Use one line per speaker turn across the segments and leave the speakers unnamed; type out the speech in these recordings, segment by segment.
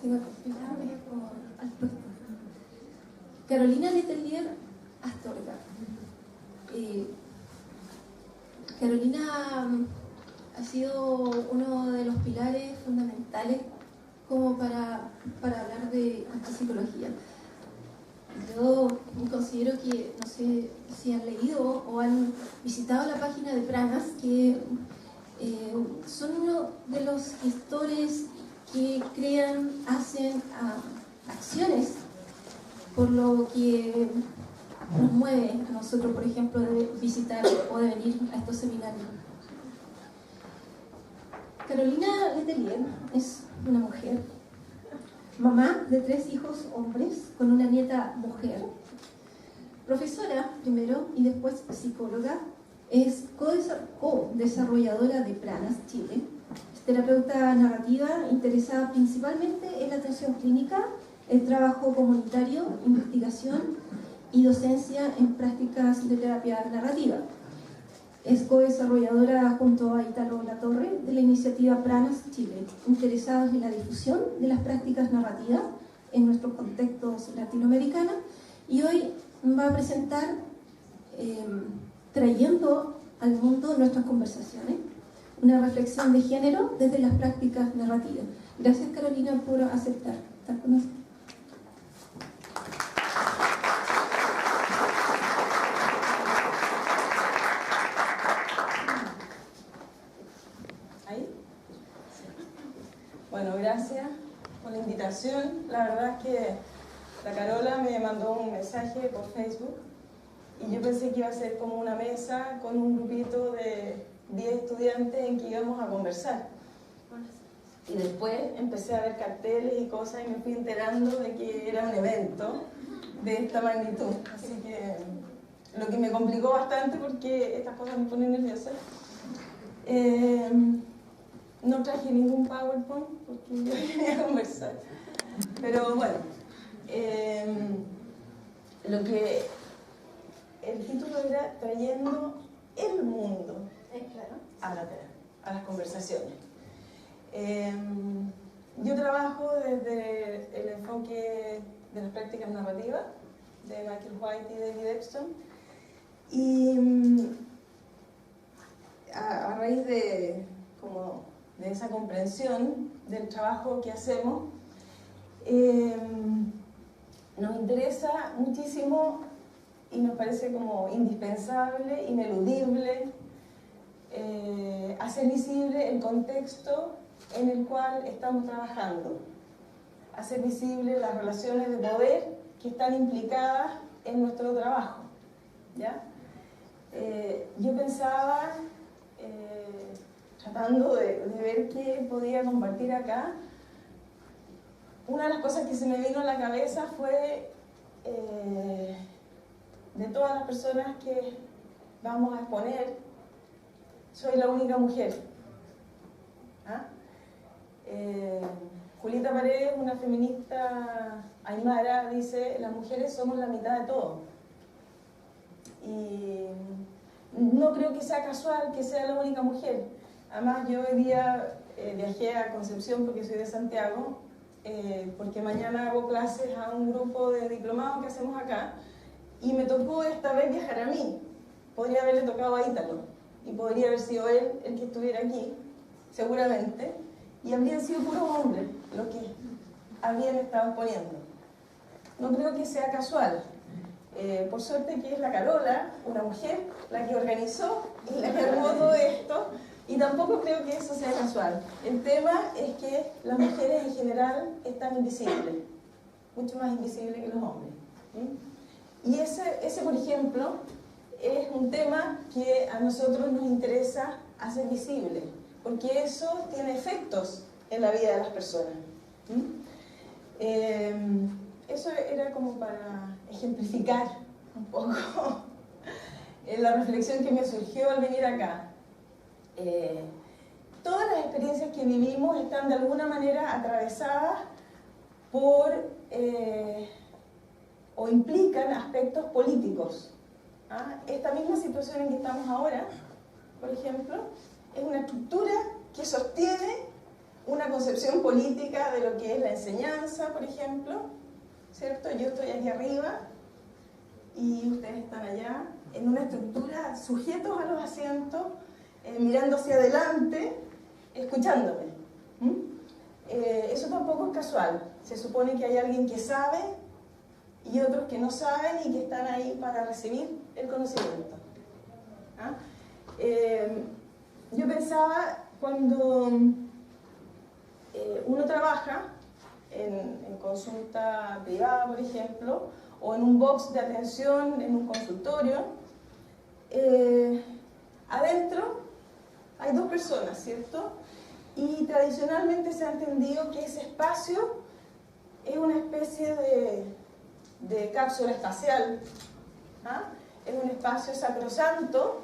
Tengo que explicarme al puesto. Carolina Letelier Astorga. Carolina ha sido uno de los pilares fundamentales como para hablar de psicología. Yo considero que, no sé si han leído o han visitado la página de Pranas, que son uno de los gestores que crean, hacen acciones por lo que nos mueve a nosotros, por ejemplo, de visitar o de venir a estos seminarios. Carolina Letelier es una mujer, mamá de 3 hijos hombres, con una nieta mujer, profesora primero y después psicóloga, es co-desarrolladora de Pranas Chile, es terapeuta narrativa interesada principalmente en la atención clínica, el trabajo comunitario, investigación y docencia en prácticas de terapia narrativa. Es co-desarrolladora junto a Italo Latorre de la iniciativa Pranas Chile, interesados en la difusión de las prácticas narrativas en nuestros contextos latinoamericanos, y hoy va a presentar trayendo al mundo nuestras conversaciones, una reflexión de género desde las prácticas narrativas. Gracias, Carolina, por aceptar estar con nosotros.
Bueno, gracias por la invitación. La verdad es que la Carola me mandó un mensaje por Facebook y yo pensé que iba a ser como una mesa con un grupito de 10 estudiantes en que íbamos a conversar. Y después empecé a ver carteles y cosas y me fui enterando de que era un evento de esta magnitud. Así que lo que me complicó bastante porque estas cosas me ponen nerviosa. No traje ningún PowerPoint porque yo quería conversar. Pero bueno, el título era Trayendo el mundo a las conversaciones. Yo trabajo desde el enfoque de las prácticas narrativas de Michael White y David Epstein, y a raíz de esa comprensión del trabajo que hacemos, nos interesa muchísimo y nos parece como indispensable, ineludible, hacer visible el contexto en el cual estamos trabajando, hacer visible las relaciones de poder que están implicadas en nuestro trabajo, ¿ya? Yo pensaba, tratando de ver qué podía compartir acá, una de las cosas que se me vino a la cabeza fue de todas las personas que vamos a exponer, soy la única mujer. Julieta Paredes, una feminista aymara, dice: las mujeres somos la mitad de todo. Y no creo que sea casual que sea la única mujer. Además, yo hoy día viajé a Concepción porque soy de Santiago, porque mañana hago clases a un grupo de diplomados que hacemos acá, y me tocó esta vez viajar a mí. Podría haberle tocado a Ítalo, y podría haber sido él el que estuviera aquí, seguramente, y habrían sido puros hombres los que habrían estado exponiendo. No creo que sea casual. Por suerte que es la Carola, una mujer, la que organizó y la que armó todo esto, y tampoco creo que eso sea casual. El tema es que las mujeres en general están invisibles, mucho más invisibles que los hombres. Y ese, por ejemplo, es un tema que a nosotros nos interesa hacer visible, porque eso tiene efectos en la vida de las personas. Eso era como para ejemplificar un poco la reflexión que me surgió al venir acá. Todas las experiencias que vivimos están de alguna manera atravesadas por o implican aspectos políticos. Esta misma situación en que estamos ahora, por ejemplo, es una estructura que sostiene una concepción política de lo que es la enseñanza, por ejemplo, ¿cierto? Yo estoy aquí arriba y ustedes están allá, en una estructura sujetos a los asientos, mirando hacia adelante, escuchándome. Eso tampoco es casual. Se supone que hay alguien que sabe y otros que no saben y que están ahí para recibir el conocimiento. ¿Ah? Yo pensaba, cuando uno trabaja en consulta privada, por ejemplo, o en un box de atención, en un consultorio, adentro hay dos personas, ¿cierto? Y tradicionalmente se ha entendido que ese espacio es una especie de cápsula espacial. ¿Ah? Es un espacio sacrosanto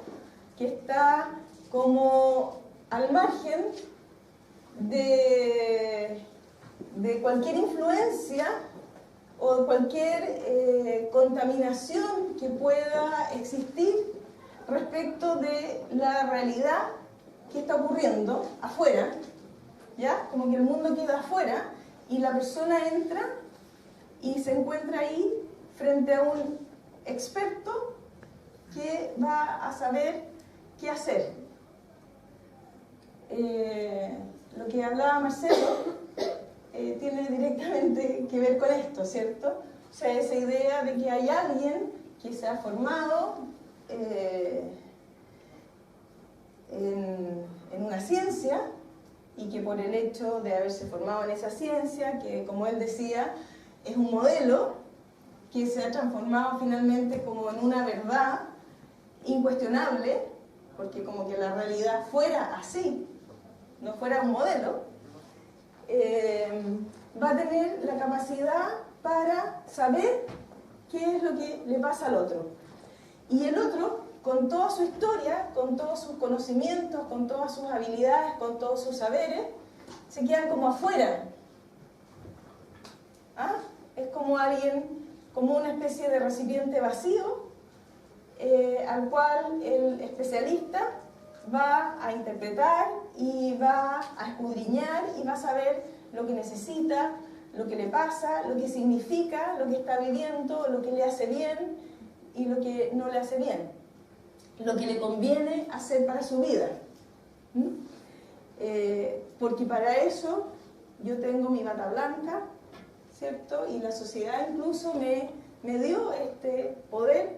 que está como al margen de cualquier influencia o de cualquier contaminación que pueda existir respecto de la realidad que está ocurriendo afuera, ¿ya? Como que el mundo queda afuera y la persona entra y se encuentra ahí frente a un experto que va a saber qué hacer. Lo que hablaba Marcelo tiene directamente que ver con esto, ¿cierto? O sea, esa idea de que hay alguien que se ha formado en una ciencia y que por el hecho de haberse formado en esa ciencia, que como él decía, es un modelo que se ha transformado finalmente como en una verdad incuestionable, porque como que la realidad fuera así, no fuera un modelo, va a tener la capacidad para saber qué es lo que le pasa al otro. Y el otro, con toda su historia, con todos sus conocimientos, con todas sus habilidades, con todos sus saberes, se quedan como afuera. ¿Ah? Es como alguien, como una especie de recipiente vacío, al cual el especialista va a interpretar y va a escudriñar y va a saber lo que necesita, lo que le pasa, lo que significa, lo que está viviendo, lo que le hace bien y lo que no le hace bien, lo que le conviene hacer para su vida. Porque para eso yo tengo mi bata blanca, ¿cierto? Y la sociedad incluso me dio este poder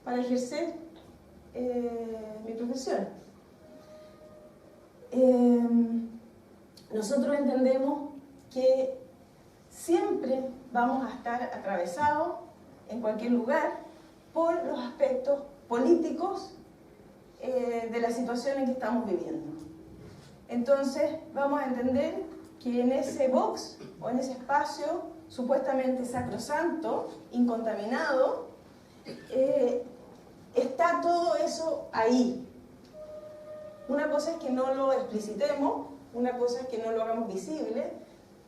para ejercer mi profesión. Nosotros entendemos que siempre vamos a estar atravesados en cualquier lugar por los aspectos políticos de la situación en que estamos viviendo. Entonces vamos a entender que en ese box o en ese espacio supuestamente sacrosanto, incontaminado, está todo eso ahí. Una cosa es que no lo explicitemos, una cosa es que no lo hagamos visible,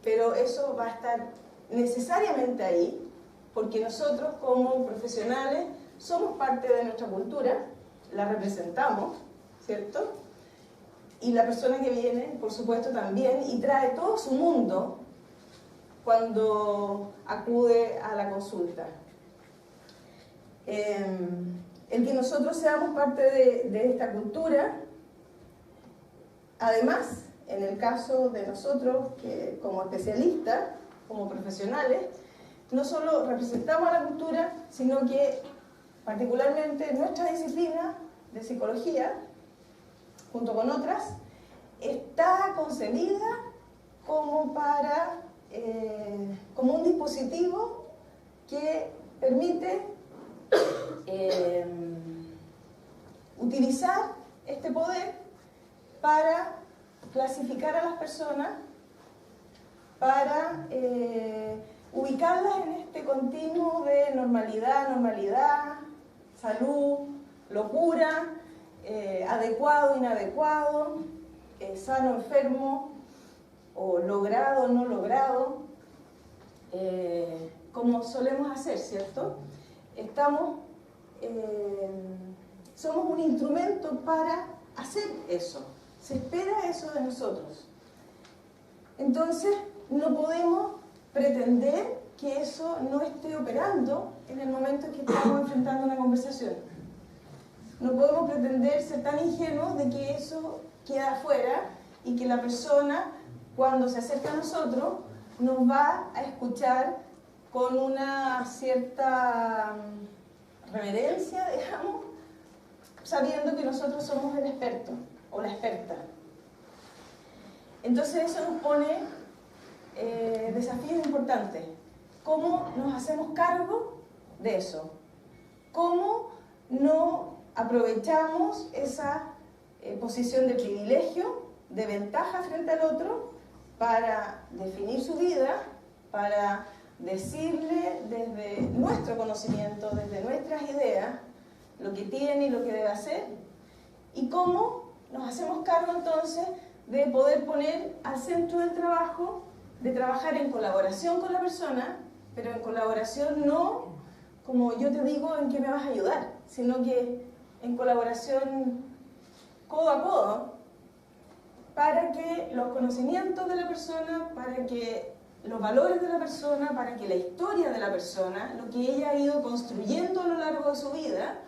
pero eso va a estar necesariamente ahí, porque nosotros como profesionales somos parte de nuestra cultura, la representamos, ¿cierto? Y la persona que viene, por supuesto, también, y trae todo su mundo cuando acude a la consulta. El que nosotros seamos parte de esta cultura, además, en el caso de nosotros, que como especialistas, como profesionales, no solo representamos a la cultura, sino que particularmente nuestra disciplina de psicología, junto con otras, está concebida como como un dispositivo que permite utilizar este poder para clasificar a las personas, para ubicarlas en este continuo de normalidad, salud, locura, adecuado, inadecuado, sano, enfermo, o logrado, no logrado, como solemos hacer, ¿cierto? Somos un instrumento para hacer eso. Se espera eso de nosotros. Entonces, no podemos pretender que eso no esté operando en el momento en que estamos enfrentando una conversación. No podemos pretender ser tan ingenuos de que eso queda afuera y que la persona, cuando se acerca a nosotros, nos va a escuchar con una cierta reverencia, digamos, sabiendo que nosotros somos el experto o la experta. Entonces eso nos pone desafíos importantes. ¿Cómo nos hacemos cargo de eso? ¿Cómo no aprovechamos esa posición de privilegio, de ventaja frente al otro, para definir su vida, para decirle desde nuestro conocimiento, desde nuestras ideas, lo que tiene y lo que debe hacer? ¿Y cómo nos hacemos cargo entonces de poder poner al centro del trabajo, de trabajar en colaboración con la persona, pero en colaboración no como yo te digo en qué me vas a ayudar, sino que en colaboración codo a codo, para que los conocimientos de la persona, para que los valores de la persona, para que la historia de la persona, lo que ella ha ido construyendo a lo largo de su vida,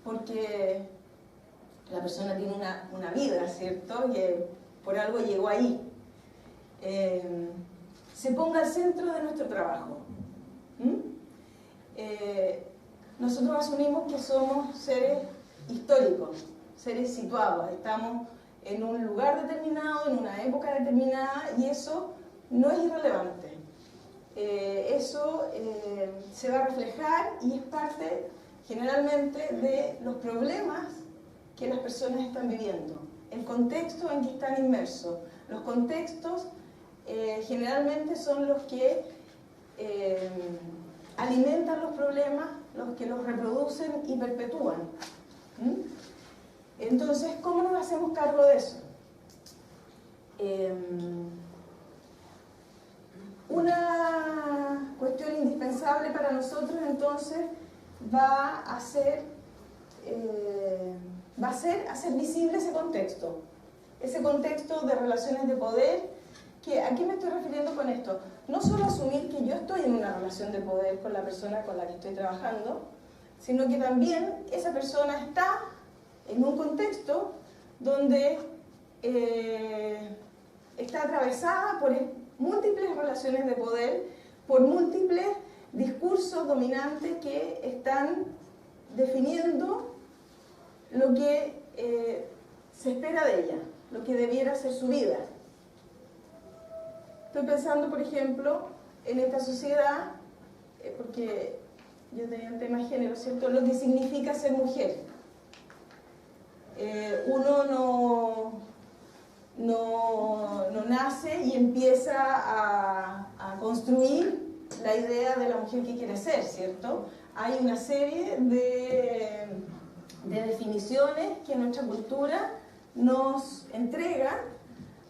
porque la persona tiene una vida, ¿cierto? Que por algo llegó ahí. Se ponga al centro de nuestro trabajo. Nosotros asumimos que somos seres históricos, seres situados, estamos en un lugar determinado, en una época determinada, y eso no es irrelevante. Eso se va a reflejar y es parte generalmente de los problemas que las personas están viviendo, el contexto en que están inmersos. Los contextos generalmente son los que alimentan los problemas, los que los reproducen y perpetúan. Entonces, ¿cómo nos hacemos cargo de eso? Una cuestión indispensable para nosotros entonces va a ser hacer visible ese contexto de relaciones de poder. ¿A qué me estoy refiriendo con esto? No solo asumir que yo estoy en una relación de poder con la persona con la que estoy trabajando, sino que también esa persona está en un contexto donde está atravesada por múltiples relaciones de poder, por múltiples discursos dominantes que están definiendo lo que se espera de ella, lo que debiera ser su vida. Estoy pensando, por ejemplo, en esta sociedad, porque yo tenía el tema de género, ¿cierto? Lo que significa ser mujer. Uno no nace y empieza a construir la idea de la mujer que quiere ser, ¿cierto? Hay una serie de definiciones que nuestra cultura nos entrega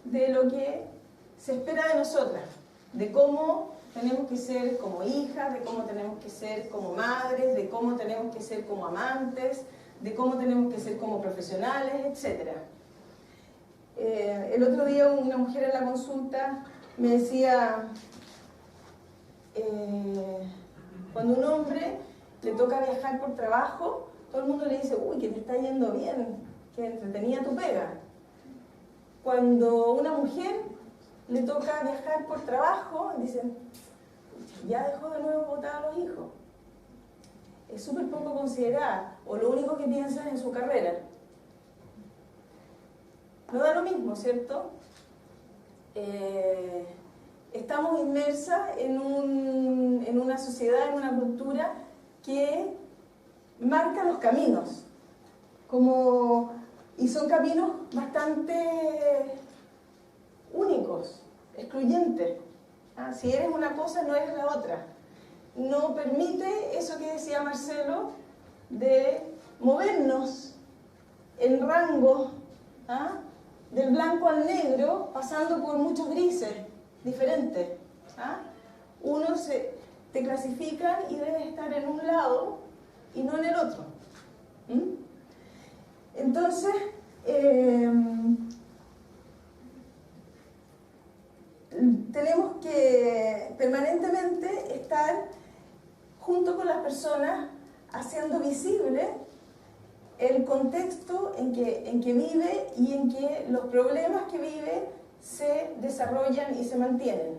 de lo que se espera de nosotras, de cómo tenemos que ser como hijas, de cómo tenemos que ser como madres, de cómo tenemos que ser como amantes, de cómo tenemos que ser como profesionales, etc. El otro día una mujer en la consulta me decía, cuando un hombre le toca viajar por trabajo, todo el mundo le dice, uy, que te está yendo bien, que entretenida tu pega. Cuando una mujer le toca viajar por trabajo, dicen, ya dejó de nuevo botar a los hijos. Es súper poco considerada, o lo único que piensa es en su carrera. No da lo mismo, ¿cierto? Estamos inmersas en una sociedad, en una cultura que marca los caminos, y son caminos bastante únicos, excluyentes. Si eres una cosa, no eres la otra. No permite eso que decía Marcelo, de movernos en rango, del blanco al negro, pasando por muchos grises diferentes. Uno te clasifican y debes estar en un lado y no en el otro. Entonces, tenemos que permanentemente estar junto con las personas haciendo visible el contexto en que vive y en que los problemas que vive se desarrollan y se mantienen.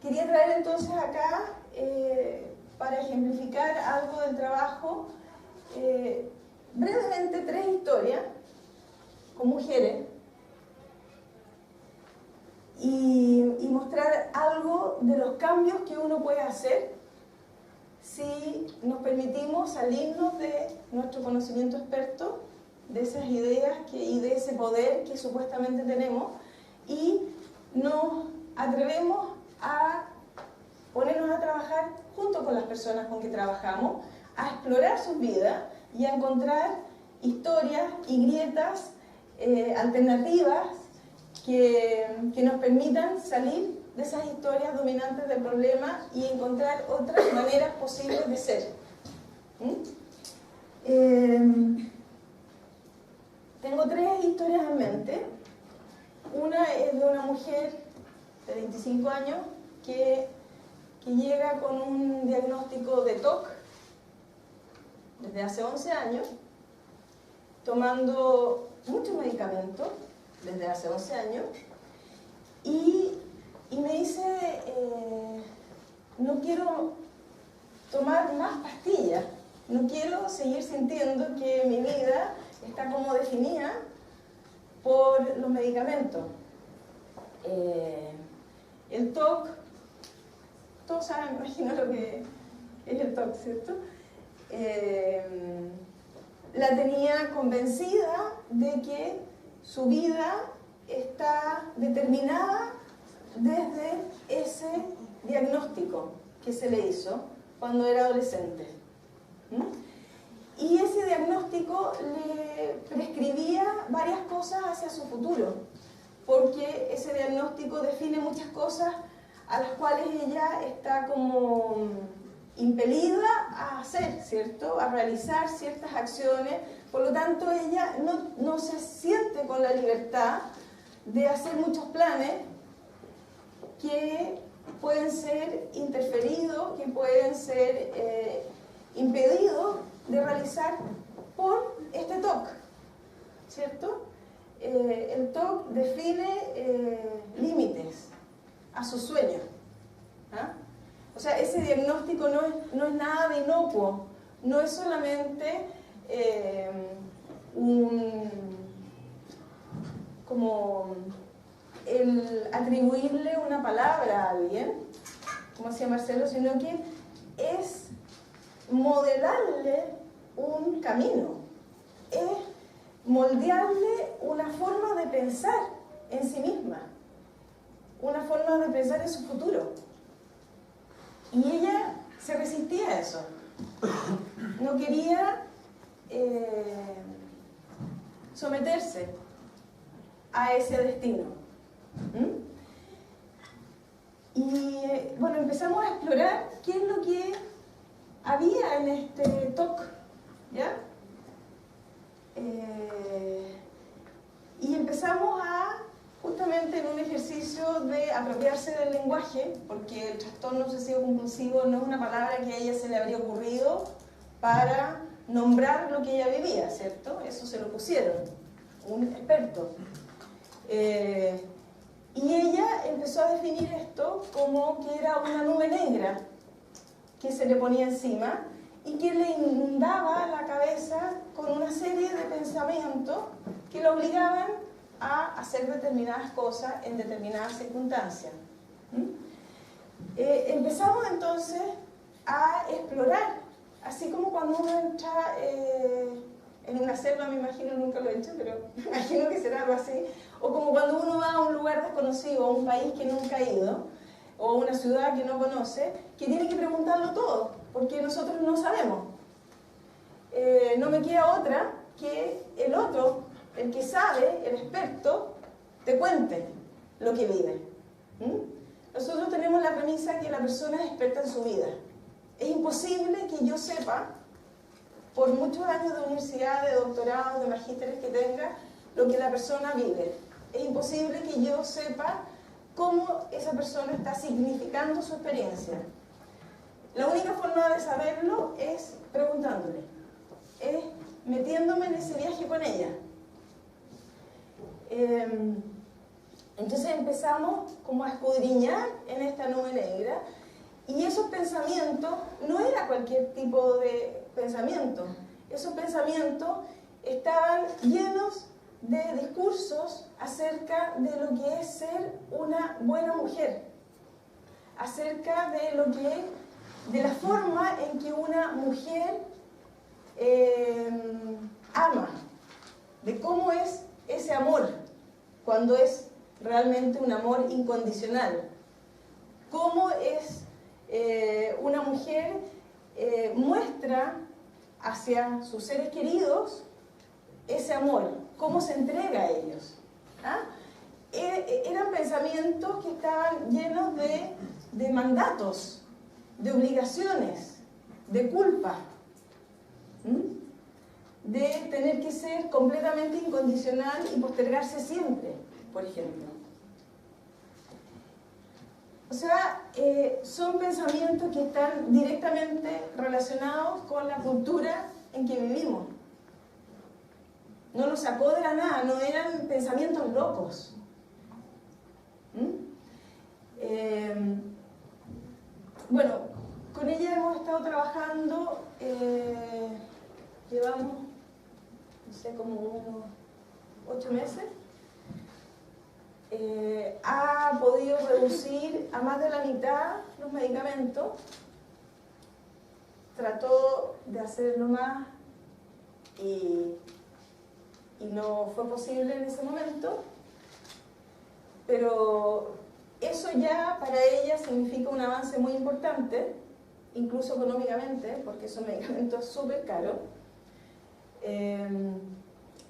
Quería traer entonces acá, para ejemplificar algo del trabajo, brevemente 3 historias con mujeres y mostrar algo de los cambios que uno puede hacer si nos permitimos salirnos de nuestro conocimiento experto, de esas ideas y de ese poder que supuestamente tenemos, y nos atrevemos a ponernos a trabajar junto con las personas con que trabajamos, a explorar sus vidas y a encontrar historias y grietas alternativas que nos permitan salir de esas historias dominantes del problema y encontrar otras maneras posibles de ser. Tengo 3 historias en mente. Una es de una mujer de 25 años que llega con un diagnóstico de TOC desde hace 11 años, tomando muchos medicamentos desde hace 11 años, y me dice, no quiero tomar más pastillas, no quiero seguir sintiendo que mi vida está como definida por los medicamentos. El TOC, todos saben, me imagino lo que es el TOC, ¿cierto? La tenía convencida de que su vida está determinada desde ese diagnóstico que se le hizo cuando era adolescente. Y ese diagnóstico le prescribía varias cosas hacia su futuro, porque ese diagnóstico define muchas cosas a las cuales ella está como impelida a hacer, ¿cierto? A realizar ciertas acciones. Por lo tanto, ella no se siente con la libertad de hacer muchos planes que pueden ser interferidos, que pueden ser impedidos de realizar por este TOC, ¿cierto? El TOC define límites a sus sueños. O sea, ese diagnóstico no es nada de inocuo, no es solamente como el atribuirle una palabra a alguien, como hacía Marcelo, sino que es modelarle un camino, es moldearle una forma de pensar en sí misma, una forma de pensar en su futuro. Y ella se resistía a eso, no quería someterse a ese destino. Y bueno, empezamos a explorar qué es lo que había en este TOC, ¿ya? Y empezamos justamente en un ejercicio de apropiarse del lenguaje, porque el trastorno obsesivo compulsivo no es una palabra que a ella se le habría ocurrido para nombrar lo que ella vivía, ¿cierto? Eso se lo pusieron, un experto. Y ella empezó a definir esto como que era una nube negra que se le ponía encima y que le inundaba la cabeza con una serie de pensamientos que lo obligaban a hacer determinadas cosas en determinadas circunstancias. Empezamos entonces a explorar, así como cuando uno entra en una selva, me imagino, nunca lo he hecho, pero me imagino que será algo así, o como cuando uno va a un lugar desconocido, a un país que nunca ha ido, o a una ciudad que no conoce, que tiene que preguntarlo todo, porque nosotros no sabemos. No me queda otra que el otro, el que sabe, el experto, te cuente lo que vive. Nosotros tenemos la premisa que la persona es experta en su vida. Es imposible que yo sepa, por muchos años de universidad, de doctorado, de magísteres que tenga, lo que la persona vive. Es imposible que yo sepa cómo esa persona está significando su experiencia. La única forma de saberlo es preguntándole, es metiéndome en ese viaje con ella. Entonces empezamos como a escudriñar en esta nube negra, y esos pensamientos no era cualquier tipo de pensamiento. Esos pensamientos estaban llenos de discursos acerca de lo que es ser una buena mujer, acerca de lo que es, de la forma en que una mujer ama, de cómo es ese amor cuando es realmente un amor incondicional, cómo es una mujer muestra hacia sus seres queridos ese amor, cómo se entrega a ellos. ¿Ah? Eran pensamientos que estaban llenos de mandatos, de obligaciones, de culpa, de tener que ser completamente incondicional y postergarse siempre, por ejemplo. O sea, son pensamientos que están directamente relacionados con la cultura en que vivimos. No los sacó de la nada, no eran pensamientos locos. Bueno, con ella hemos estado trabajando, llevamos, no sé, como unos 8 meses. Ha podido reducir a más de la mitad los medicamentos. Trató de hacerlo más y no fue posible en ese momento, pero eso ya para ella significa un avance muy importante, incluso económicamente, porque esos medicamentos son súper caros,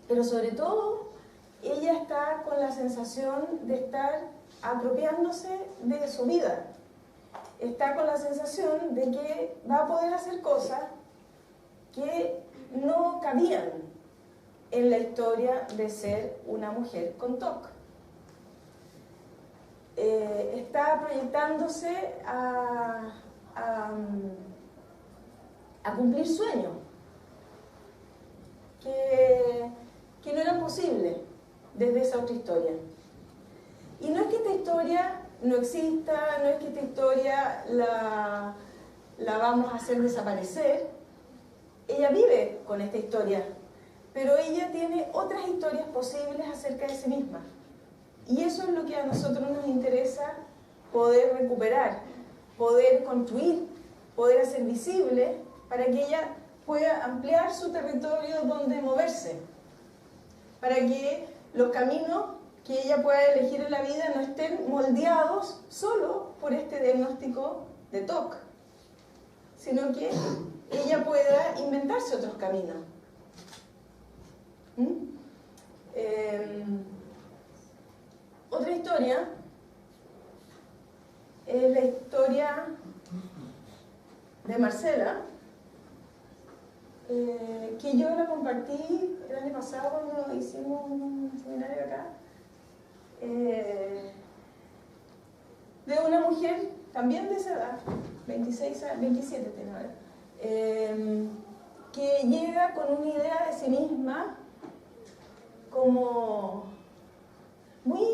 pero sobre todo ella está con la sensación de estar apropiándose de su vida. Está con la sensación de que va a poder hacer cosas que no cabían en la historia de ser una mujer con TOC. Está proyectándose a cumplir sueños que no eran posibles desde esa otra historia. Y no es que esta historia no exista, no es que esta historia la vamos a hacer desaparecer. Ella vive con esta historia, pero ella tiene otras historias posibles acerca de sí misma. Y eso es lo que a nosotros nos interesa poder recuperar, poder construir, poder hacer visible para que ella pueda ampliar su territorio donde moverse, para que los caminos que ella pueda elegir en la vida no estén moldeados solo por este diagnóstico de TOC, sino que ella pueda inventarse otros caminos. Otra historia es la historia de Marcela, que yo la compartí el año pasado cuando hicimos un seminario acá, de una mujer también de esa edad, 26 años, 27 tiene ahora, que llega con una idea de sí misma como muy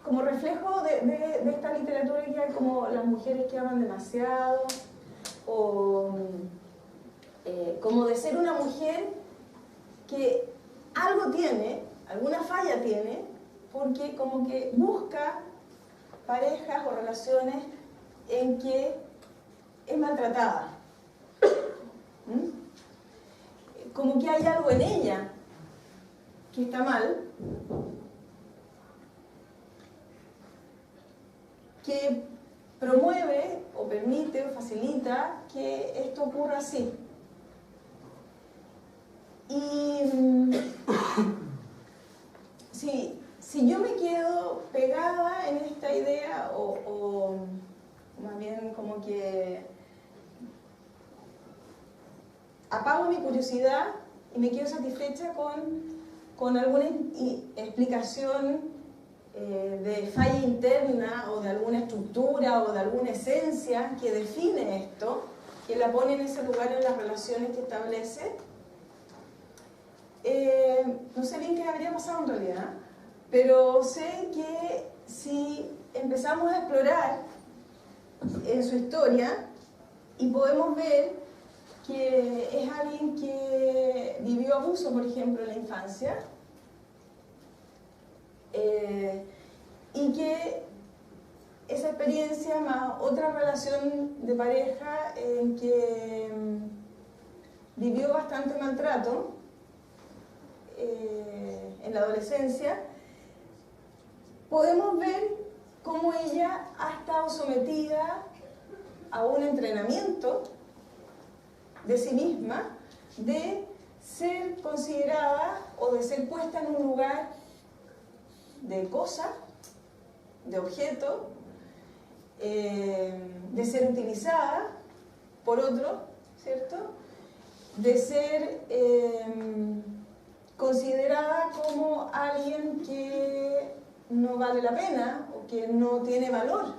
como reflejo de esta literatura que hay, como las mujeres que aman demasiado, o como de ser una mujer que algo tiene, alguna falla tiene, porque como que busca parejas o relaciones en que es maltratada. Como que hay algo en ella que está mal, que promueve o permite o facilita que esto ocurra así. Y si yo me quedo pegada en esta idea o más bien como que apago mi curiosidad y me quedo satisfecha con alguna explicación de falla interna o de alguna estructura o de alguna esencia que define esto, que la pone en ese lugar en las relaciones que establece. No sé bien qué habría pasado en realidad, pero sé que si empezamos a explorar en su historia y podemos ver que es alguien que vivió abuso, por ejemplo, en la infancia, y que esa experiencia más otra relación de pareja en que vivió bastante maltrato en la adolescencia, podemos ver cómo ella ha estado sometida a un entrenamiento de sí misma, de ser considerada o de ser puesta en un lugar de cosa, de objeto, de ser utilizada por otro, ¿cierto? De ser considerada como alguien que no vale la pena o que no tiene valor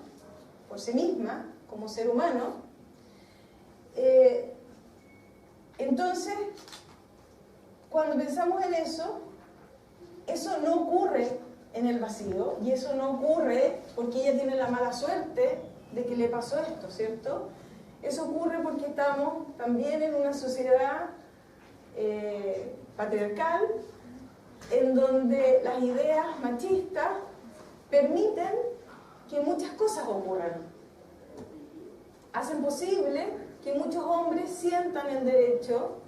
por sí misma como ser humano. Entonces, cuando pensamos en eso, eso no ocurre en el vacío, y eso no ocurre porque ella tiene la mala suerte de que le pasó esto, ¿cierto? Eso ocurre porque estamos también en una sociedad patriarcal, en donde las ideas machistas permiten que muchas cosas ocurran. Hacen posible que muchos hombres sientan el derecho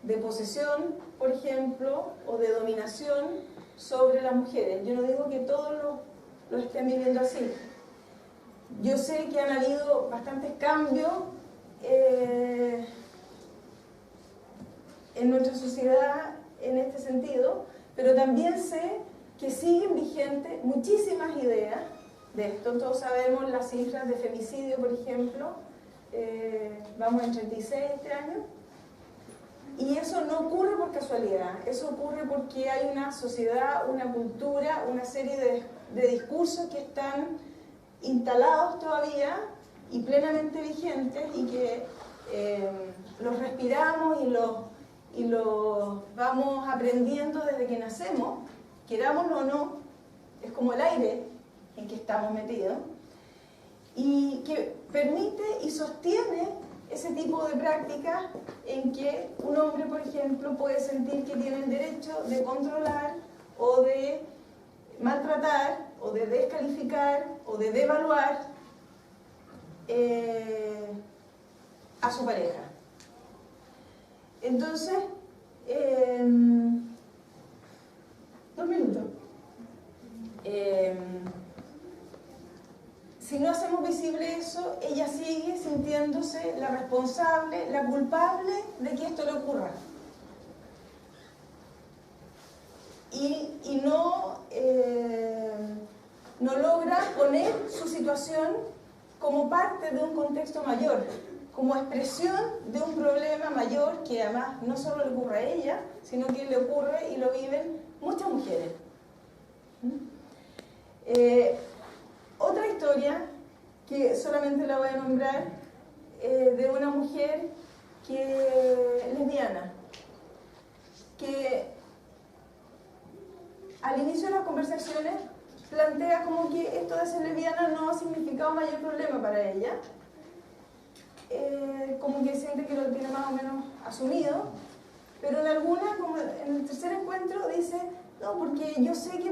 de posesión, por ejemplo, o de dominación sobre las mujeres. Yo no digo que todos lo estén viviendo así. Yo sé que han habido bastantes cambios en nuestra sociedad en este sentido, pero también sé que siguen vigentes muchísimas ideas de esto. Todos sabemos las cifras de femicidio, por ejemplo, vamos en 36 este año, y eso no ocurre por casualidad, eso ocurre porque hay una sociedad, una cultura, una serie de discursos que están instalados todavía y plenamente vigentes, y que los respiramos y los vamos aprendiendo desde que nacemos, querámoslo o no, es como el aire en que estamos metidos, y que permite y sostiene ese tipo de prácticas en que un hombre, por ejemplo, puede sentir que tiene el derecho de controlar o de maltratar o de descalificar o de devaluar a su pareja. Entonces, 2 minutos. Si no hacemos visible eso, ella sigue sintiéndose la responsable, la culpable de que esto le ocurra. Y no logra poner su situación como parte de un contexto mayor, como expresión de un problema mayor que además no solo le ocurre a ella, sino que le ocurre y lo viven muchas mujeres. Otra historia, que solamente la voy a nombrar, de una mujer que es lesbiana, que al inicio de las conversaciones plantea como que esto de ser lesbiana no ha significado mayor problema para ella, como que siente que lo tiene más o menos asumido, pero en alguna, como en el tercer encuentro, dice: no, porque yo sé que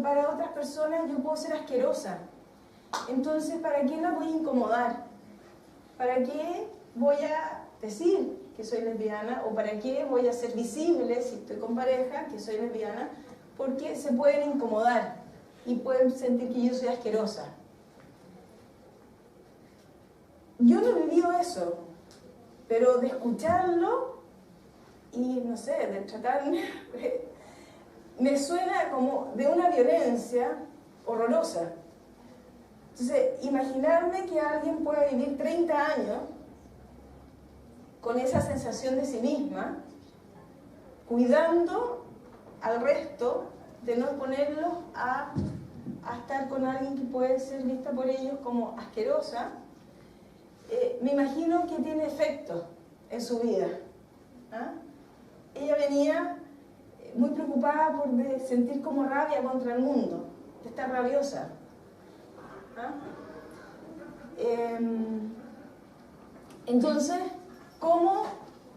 para otras personas yo puedo ser asquerosa. Entonces, ¿para qué la voy a incomodar? ¿Para qué voy a decir que soy lesbiana? ¿O para qué voy a hacer visible, si estoy con pareja, que soy lesbiana? Porque se pueden incomodar y pueden sentir que yo soy asquerosa. Yo no he vivido eso, pero de escucharlo y, no sé, de tratarme... me suena como de una violencia horrorosa. Entonces, imaginarme que alguien pueda vivir 30 años con esa sensación de sí misma, cuidando al resto de no ponerlos a a estar con alguien que puede ser vista por ellos como asquerosa, me imagino que tiene efectos en su vida. ¿Ah? Ella venía muy preocupada por sentir como rabia contra el mundo, de estar rabiosa. ¿Ah? Entonces, ¿cómo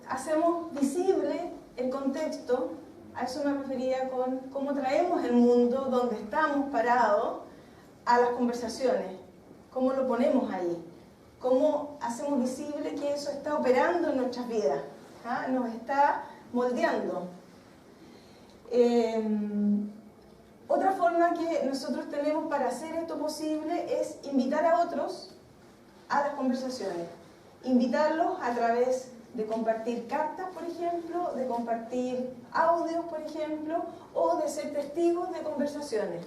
hacemos visible el contexto? A eso me refería con cómo traemos el mundo donde estamos parados a las conversaciones. ¿Cómo lo ponemos ahí? ¿Cómo hacemos visible que eso está operando en nuestras vidas? ¿Ah? Nos está moldeando. Otra forma que nosotros tenemos para hacer esto posible es invitar a otros a las conversaciones. Invitarlos a través de compartir cartas, por ejemplo, de compartir audios, por ejemplo, o de ser testigos de conversaciones.